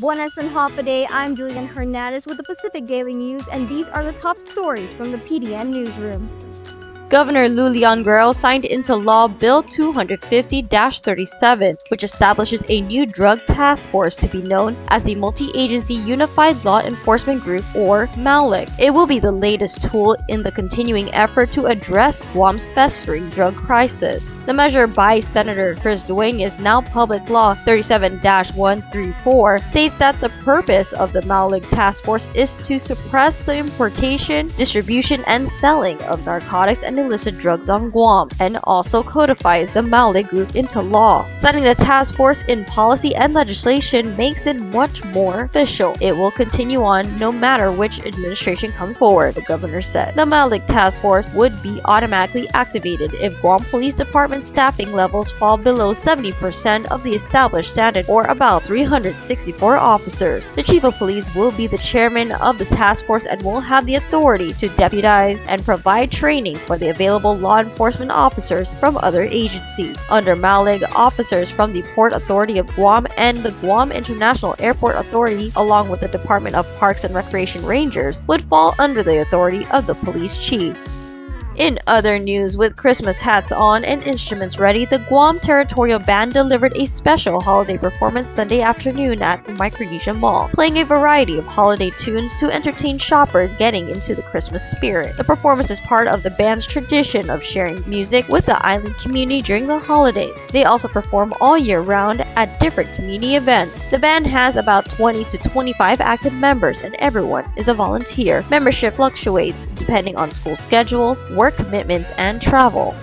Buenas and Day. I'm Julian Hernandez with the Pacific Daily News, and these are the top stories from the PDN newsroom. Governor Lou Leon Guerrero signed into law Bill 250-37, which establishes a new drug task force to be known as the Multi-Agency Unified Law Enforcement Group, or MAULEG. It will be the latest tool in the continuing effort to address Guam's festering drug crisis. The measure by Senator Chris Dueñas, now Public Law 37-134, states that the purpose of the MAULEG task force is to suppress the importation, distribution, and selling of narcotics and illicit drugs on Guam, and also codifies the MAULEG group into law. Setting the task force in policy and legislation makes it much more official. It will continue on no matter which administration comes forward, the governor said. The MAULEG task force would be automatically activated if Guam Police Department staffing levels fall below 70% of the established standard, or about 364 officers. The chief of police will be the chairman of the task force and will have the authority to deputize and provide training for the available law enforcement officers from other agencies. Under MAULEG, officers from the Port Authority of Guam and the Guam International Airport Authority, along with the Department of Parks and Recreation Rangers, would fall under the authority of the police chief. In other news, with Christmas hats on and instruments ready, the Guam Territorial Band delivered a special holiday performance Sunday afternoon at the Micronesia Mall, playing a variety of holiday tunes to entertain shoppers getting into the Christmas spirit. The performance is part of the band's tradition of sharing music with the island community during the holidays. They also perform all year round at different community events. The band has about 20 to 25 active members, and everyone is a volunteer. Membership fluctuates depending on school schedules, work commitments, and travel.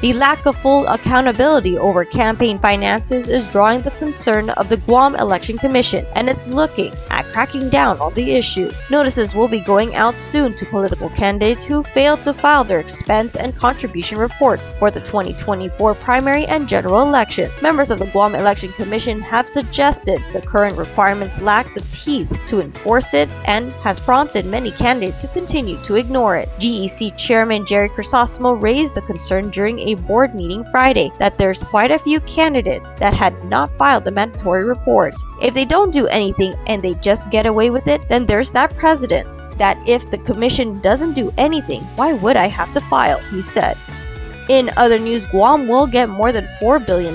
The lack of full accountability over campaign finances is drawing the concern of the Guam Election Commission, and it's looking at cracking down on the issue. Notices will be going out soon to political candidates who failed to file their expense and contribution reports for the 2024 primary and general election. Members of the Guam Election Commission have suggested the current requirements lack the teeth to enforce it and has prompted many candidates to continue to ignore it. GEC Chairman Jerry Crisostomo raised the concern during a board meeting Friday that there's quite a few candidates that had not filed the mandatory reports. If they don't do anything and they just get away with it, then there's that precedent that if the commission doesn't do anything, why would I have to file, he said. In other news, Guam will get more than $4 billion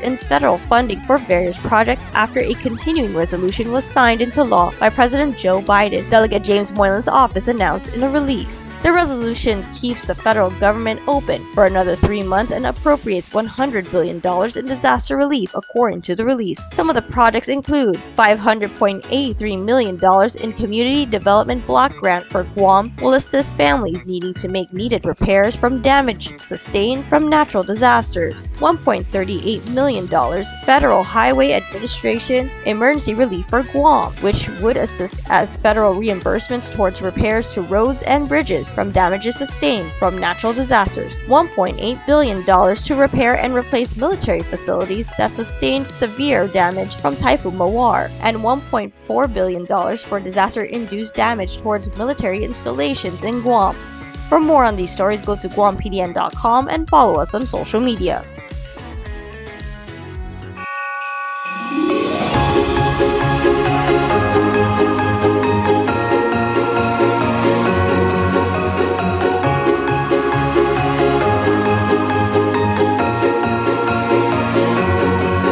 in federal funding for various projects after a continuing resolution was signed into law by President Joe Biden, Delegate James Moylan's office announced in a release. The resolution keeps the federal government open for another 3 months and appropriates $100 billion in disaster relief, according to the release. Some of the projects include $500.83 million in Community Development Block Grant for Guam will assist families needing to make needed repairs from damage sustained from natural disasters. $1.38 million Federal Highway Administration Emergency Relief for Guam, which would assist as federal reimbursements towards repairs to roads and bridges from damages sustained from natural disasters. $1.8 billion to repair and replace military facilities that sustained severe damage from Typhoon Mawar, and $1.4 billion for disaster-induced damage towards military installations in Guam. For more on these stories, go to GuamPDN.com and follow us on social media.